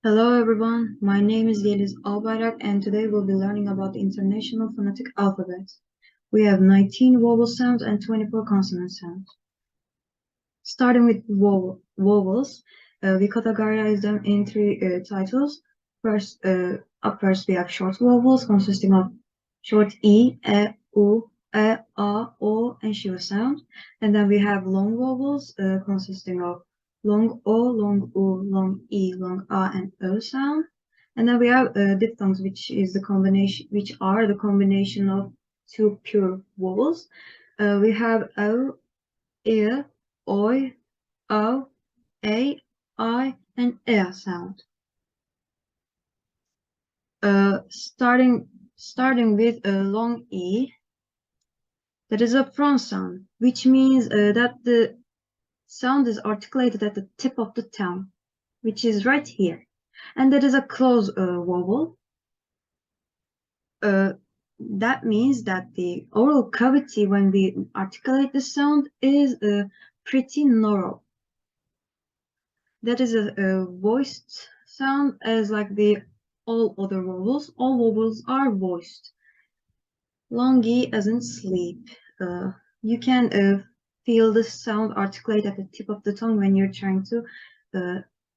Hello everyone, my name is Yeliz Albayrak and today we'll be learning about the International Phonetic Alphabet. We have 19 vowel sounds and 24 consonant sounds. Starting with vowels, we categorize them in three titles. First we have short vowels consisting of short E, U, A, O, and Shiva sound. And then we have long vowels consisting of long O, long U, long E, long A, and O sound. And then we have diphthongs, which are the combination of two pure vowels. We have O, E, Oi, O, A, I, and E sound. Starting with a long E, that is a front sound, which means that the sound is articulated at the tip of the tongue, which is right here. And that is a close vowel. That means that the oral cavity when we articulate the sound is pretty narrow. That is a voiced sound as like the all other vowels. All vowels are voiced. Long E as in sleep. You can feel the sound articulate at the tip of the tongue when you're trying to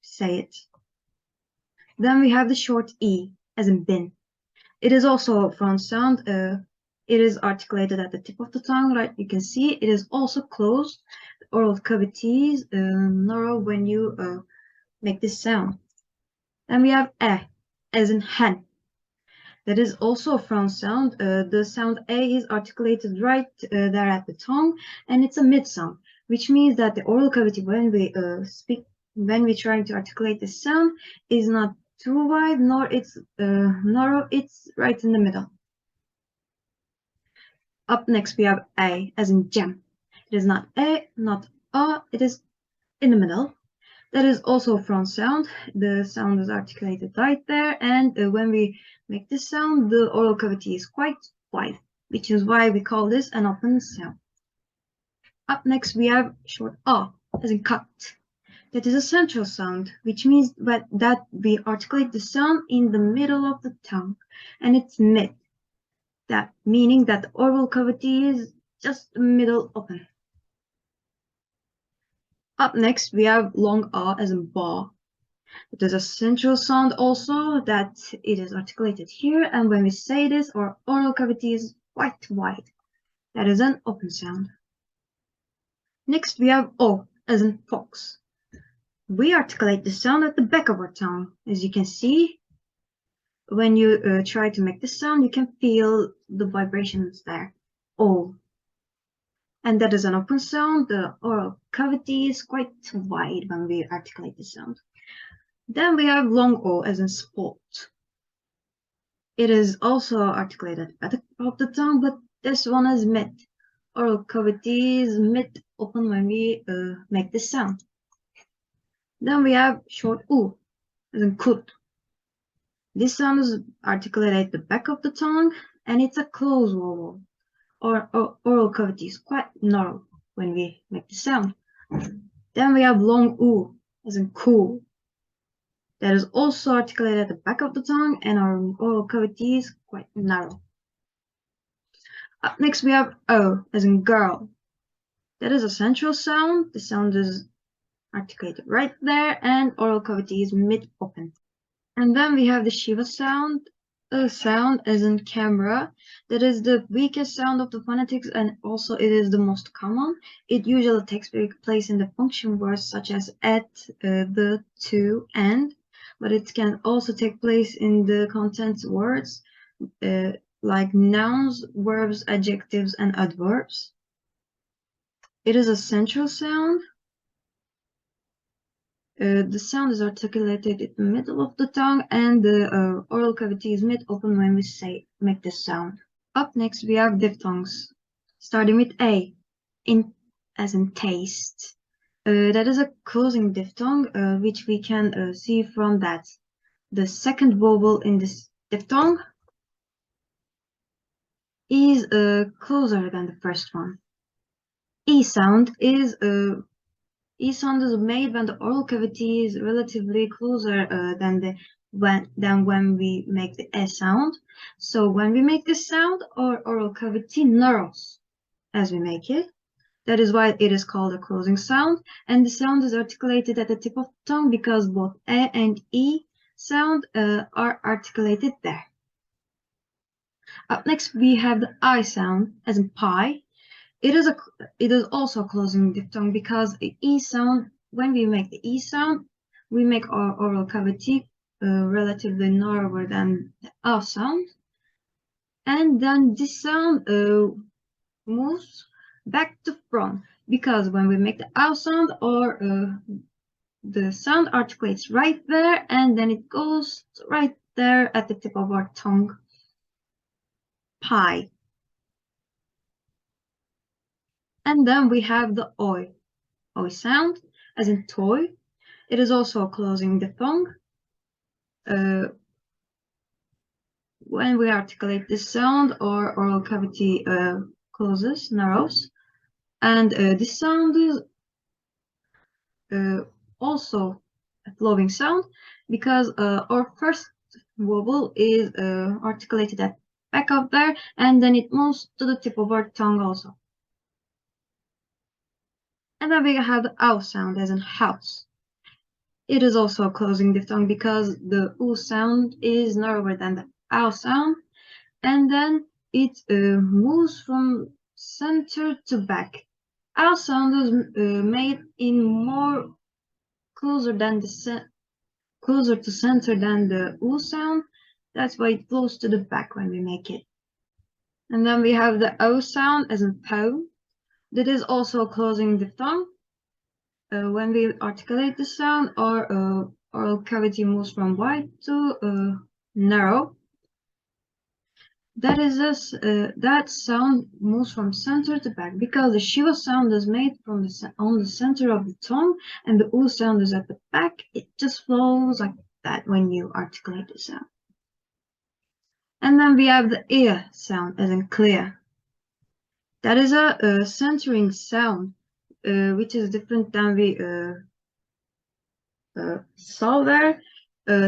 say it. Then we have the short E as in bin. It is also a front sound. It is articulated at the tip of the tongue, right? You can see it is also closed. The oral cavities narrow when you make this sound. Then we have as in hen. That is also a front sound. The sound A is articulated right there at the tongue, and it's a mid sound, which means that the oral cavity when we when we're trying to articulate this sound, is not too wide nor it's narrow. It's right in the middle. Up next we have A as in gem. It is not A, not A. It is in the middle. That is also a front sound. The sound is articulated right there, and when we make this sound, the oral cavity is quite wide, which is why we call this an open sound. Up next, we have short A, as in cut. That is a central sound, which means that we articulate the sound in the middle of the tongue, and it's mid. That meaning that the oral cavity is just middle open. Up next, we have long A as in ba. It is a central sound also that it is articulated here, and when we say this, our oral cavity is quite wide. That is an open sound. Next, we have O, as in fox. We articulate the sound at the back of our tongue. As you can see, when you try to make the sound, you can feel the vibrations there. O. And that is an open sound. The oral cavity is quite wide when we articulate the sound. Then we have long O, as in spot. It is also articulated at the top of the tongue, but this one is mid. Oral cavity is mid open when we make this sound. Then we have short U, as in kut. This sound is articulated at the back of the tongue, and it's a closed vowel. Oral cavity is quite narrow when we make the sound. Then we have long U, as in cool. That is also articulated at the back of the tongue, and our oral cavity is quite narrow. Up next, we have O, as in girl. That is a central sound. The sound is articulated right there, and oral cavity is mid-open. And then we have the Shiva sound, a sound as in camera. That is the weakest sound of the phonetics, and also it is the most common. It usually takes place in the function words such as at, the, to, and, but it can also take place in the content words like nouns, verbs, adjectives, and adverbs. It is a central sound. The sound is articulated in the middle of the tongue, and the oral cavity is mid-open when we make this sound. Up next, we have diphthongs, starting with A, as in taste. That is a closing diphthong, which we can see from that. The second vowel in this diphthong is closer than the first one. E sound is E sound is made when the oral cavity is relatively closer than when we make the E sound. So when we make this sound, our oral cavity narrows as we make it. That is why it is called a closing sound, and the sound is articulated at the tip of the tongue because both E and E sound are articulated there. Up next, we have the I sound, as in pie. It is also closing diphthong because the E sound, when we make the E sound, we make our oral cavity relatively narrower than the A sound. And then this sound moves back to front because when we make the A sound, or the sound articulates right there and then it goes right there at the tip of our tongue. Pie. And then we have the oi sound, as in toy. It is also closing the tongue. When we articulate this sound, our oral cavity closes, narrows. And this sound is also a flowing sound because our first vowel is articulated at back of there, and then it moves to the tip of our tongue also. And then we have the ow sound, as in house. It is also closing diphthong because the oo sound is narrower than the ow sound, and then it moves from center to back. Ow sound is made in more closer to center than the oo sound. That's why it flows to the back when we make it. And then we have the o sound, as in po. That is also closing diphthong. When we articulate the sound, our oral cavity moves from wide to narrow. That sound moves from center to back because the shiva sound is made from on the center of the tongue, and the oo sound is at the back. It just flows like that when you articulate the sound. And then we have the ear sound, as in clear. That is a centering sound, which is different than we saw there.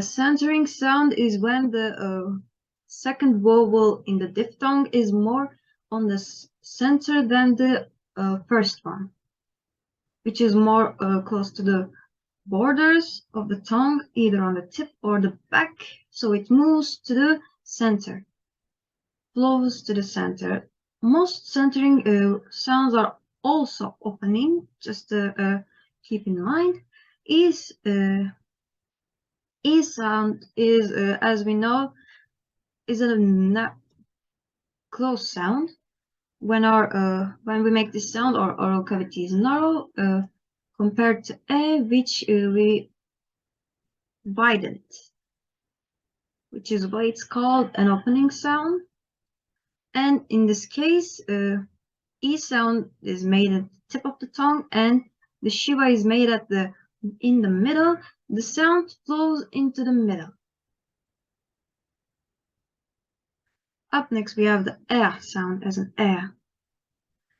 Centering sound is when the second vowel in the diphthong is more on the center than the first one, which is more close to the borders of the tongue, either on the tip or the back. So it moves to the center, flows to the center. Most centering sounds are also opening, just to keep in mind. E sound is, as we know, is a closed sound. When we make this sound, our oral cavity is narrow compared to A, which we widen it, which is why it's called an opening sound. And in this case, E sound is made at the tip of the tongue, and the shiva is made in the middle. The sound flows into the middle. Up next, we have the air sound, as an air.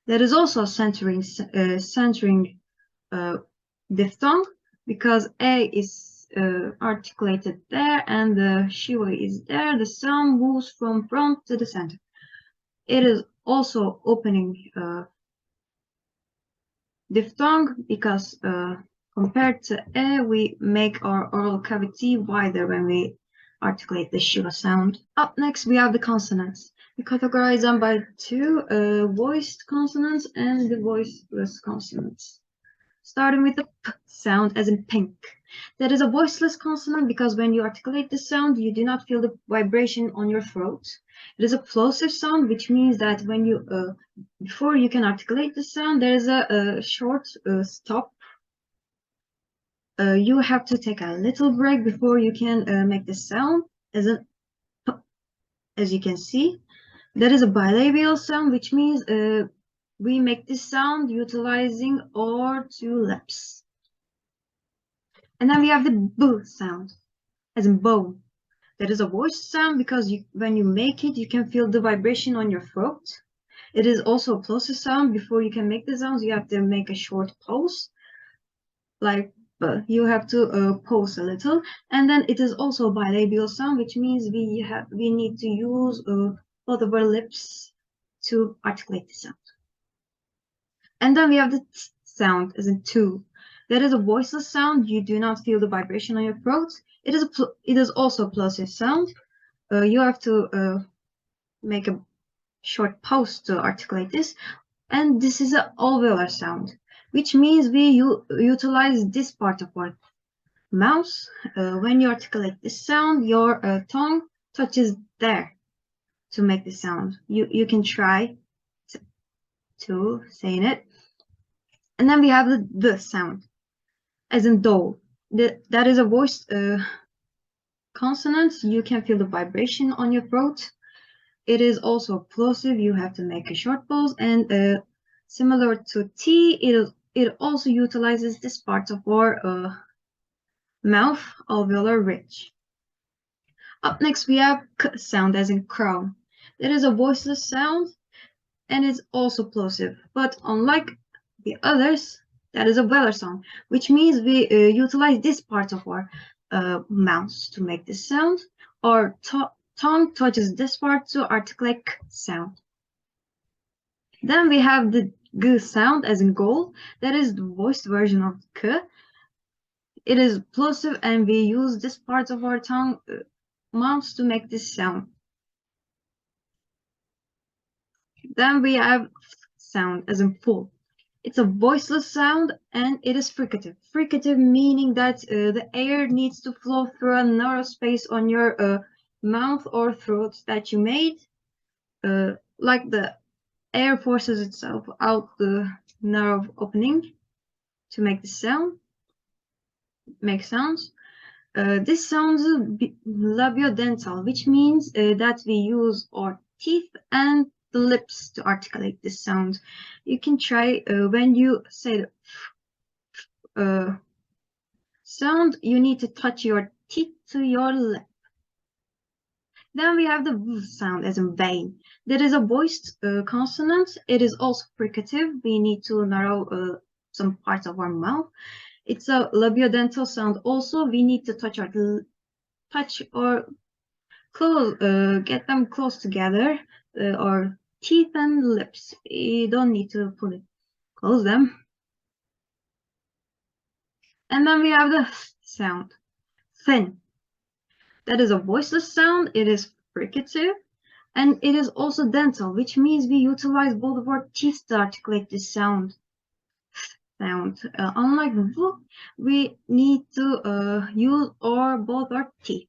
That is also centering diphthong because A is articulated there and the shiva is there. The sound moves from front to the center. It is also opening diphthong because compared to A, we make our oral cavity wider when we articulate the shiva sound. Up next, we have the consonants. We categorize them by two voiced consonants and the voiceless consonants. Starting with the p sound, as in pink. That is a voiceless consonant because when you articulate the sound, you do not feel the vibration on your throat. It is a plosive sound, which means that when you before you can articulate the sound, there is a short stop. You have to take a little break before you can make the sound, as you can see. That is a bilabial sound, which means we make this sound utilizing our two lips. And then we have the b sound, as in bow. That is a voiced sound because when you make it, you can feel the vibration on your throat. It is also a plosive sound. Before you can make the sounds, you have to make a short pause. like you have to pause a little, and then it is also bilabial sound, which means we need to use both of our lips to articulate the sound. And then we have the t sound as in two. That is a voiceless sound. You do not feel the vibration on your throat. It is also a plosive sound. You have to make a short pause to articulate this. And this is an alveolar sound, which means we utilize this part of our mouth. When you articulate this sound, your tongue touches there to make the sound. You can try to saying it. And then we have the sound, as in do. That is a voiced consonant. You can feel the vibration on your throat. It is also plosive. You have to make a short pause, and similar to T, it also utilizes this part of our mouth, alveolar ridge. Up next, we have K sound, as in crown. That is a voiceless sound, and it's also plosive. But unlike the others, that is a velar sound, which means we utilize this part of our mouth to make this sound. Our tongue touches this part to articulate K sound. Then we have the G sound, as in goal. That is the voiced version of K. It is plosive, and we use this part of our tongue mouth to make this sound. Then we have sound, as in full. It's a voiceless sound, and it is fricative. Fricative meaning that the air needs to flow through a narrow space on your mouth or throat that you made, like the air forces itself out the narrow opening to make the sound. Make sounds. This sounds labiodental, which means that we use our teeth and the lips to articulate this sound. You can try when you say the sound, you need to touch your teeth to your lip. Then we have the V sound, as in vein. That is a voiced consonant. It is also fricative. We need to narrow some parts of our mouth. It's a labiodental sound. Also, we need to touch or close, get them close together, or teeth and lips. You don't need to close them. And then we have the sound, thin. That is a voiceless sound. It is fricative, and it is also dental, which means we utilize both of our teeth to articulate this sound. Unlike V, we need to use both our teeth.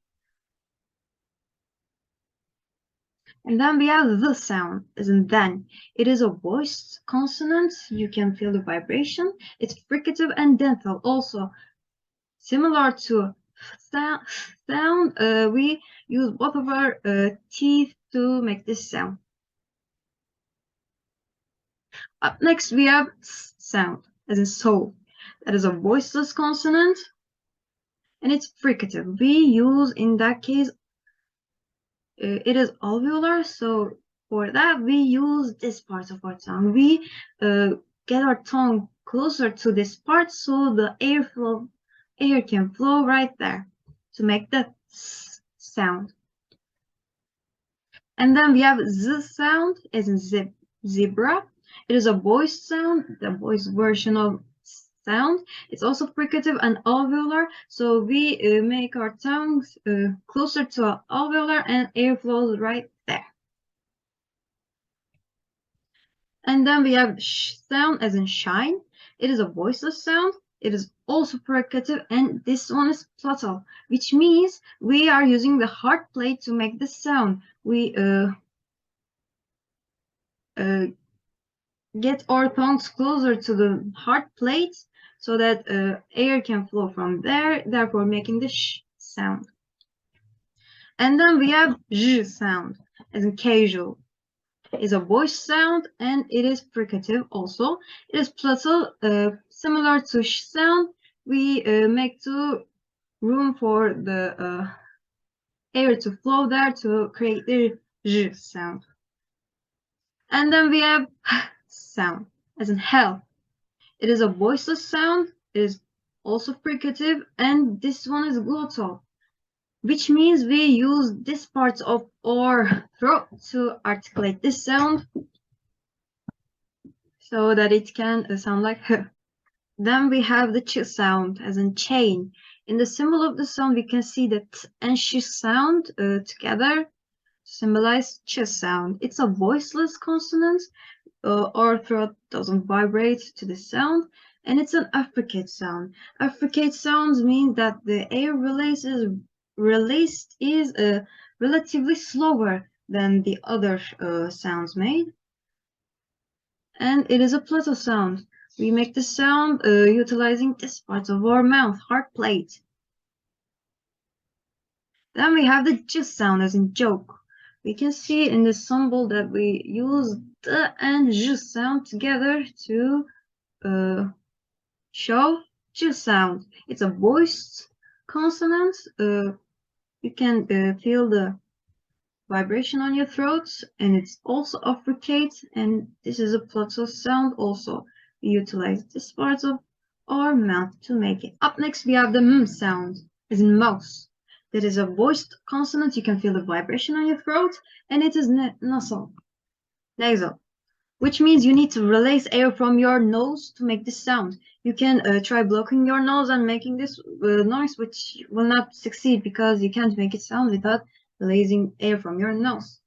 And then we have the sound, as in then. It is a voiced consonant. You can feel the vibration. It's fricative and dental also. Similar to sound, we use both of our teeth to make this sound. Up next, we have sound, as in soul. That is a voiceless consonant, and it's fricative. We use, in that case, it is alveolar, so for that, we use this part of our tongue. We get our tongue closer to this part so the air can flow right there to make the sound. And then we have Z sound, as in zebra. It is a voiced sound, the voiced version of sound. It's also fricative and alveolar, so we make our tongues closer to our alveolar, and air flows right there. And then we have sh sound, as in shine. It is a voiceless sound. It is also fricative, and this one is platal, which means we are using the heart plate to make the sound. We get our tongues closer to the heart plate so that air can flow from there, therefore making the sh sound. And then we have zh sound, as in casual. It's a voice sound, and it is fricative also. It is platal, similar to sh sound. We make room for the air to flow there to create the zh sound. And then we have sound, as in hell. It is a voiceless sound. It is also fricative, and this one is glottal, which means we use this part of our throat to articulate this sound so that it can sound like h. Then we have the ch sound, as in chain. In the symbol of the sound, we can see the t and sh sound together to symbolize ch sound. It's a voiceless consonant. Our throat doesn't vibrate to the sound, and it's an affricate sound. Affricate sounds mean that the air released is relatively slower than the other sounds made, and it is a plateau sound. We make the sound utilizing this part of our mouth, heart plate. Then we have the j sound, as in joke. We can see in the symbol that we use the and j sound together to show j sound. It's a voiced consonant. You can feel the vibration on your throat, and it's also affricate, and this is a plateau sound also. We utilize this part of our mouth to make it. Up next we have the m sound, as in mouse. That is a voiced consonant. You can feel the vibration on your throat, and it is nasal, which means you need to release air from your nose to make this sound. You can try blocking your nose and making this noise, which will not succeed because you can't make it sound without releasing air from your nose.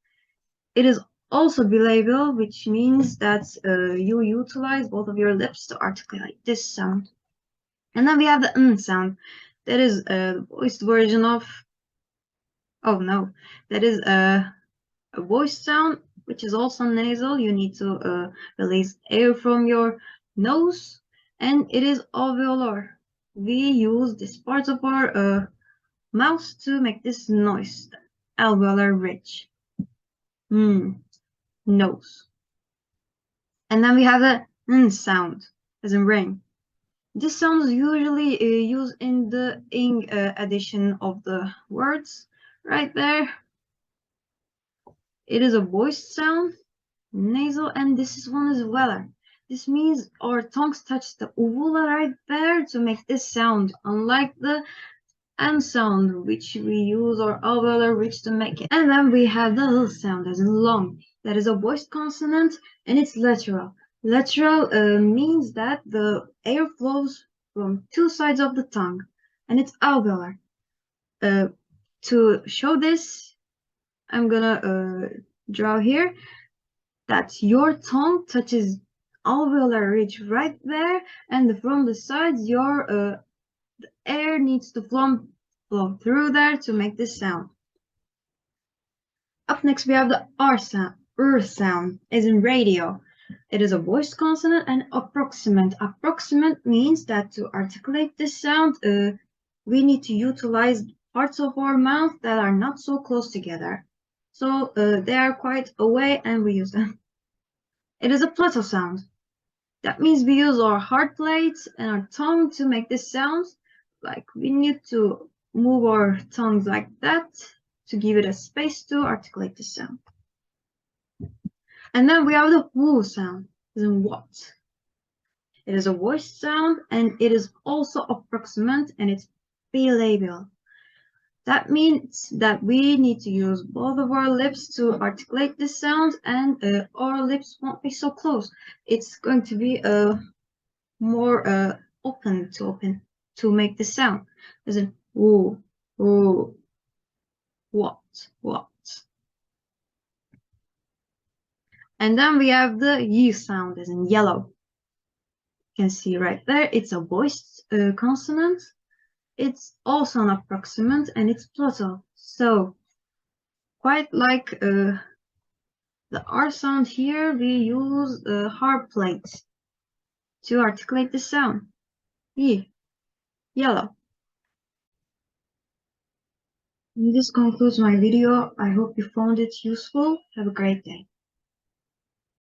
It is also bilabial, which means that you utilize both of your lips to articulate this sound. And then we have the n sound. That is a voiced version of, oh no, that is a voice sound, which is also nasal. You need to release air from your nose, and it is alveolar. We use this part of our mouth to make this noise, alveolar ridge. Nose. And then we have the n sound, as in ring. This sound is usually used in the ing addition of the words right there. It is a voiced sound, nasal, and this is one as well. This means our tongues touch the uvula right there to make this sound, unlike the n sound, which we use our alveolar ridge to make it. And then we have the l sound, as in long. That is a voiced consonant, and it's lateral. Lateral means that the air flows from two sides of the tongue, and it's alveolar. To show this, I'm gonna draw here that your tongue touches alveolar ridge right there, and from the sides your air needs to flow through there to make this sound. Up next we have the r sound, as in radio. It is a voiced consonant and approximant. Approximant means that to articulate this sound, we need to utilize parts of our mouth that are not so close together. So they are quite away, and we use them. It is a plateau sound. That means we use our heart plates and our tongue to make this sound. Like we need to move our tongues like that to give it a space to articulate the sound. And then we have the woo sound, as in what. It is a voiced sound, and it is also approximant, and it's bilabial. That means that we need to use both of our lips to articulate this sound, and our lips won't be so close. It's going to be more open to make this sound, as in woo, woo, what. And then we have the y sound, as in yellow. You can see right there, it's a voiced consonant. It's also an approximant, and it's plateau. So quite like the R sound here, we use hard plates to articulate the sound. Y, yellow. And this concludes my video. I hope you found it useful. Have a great day.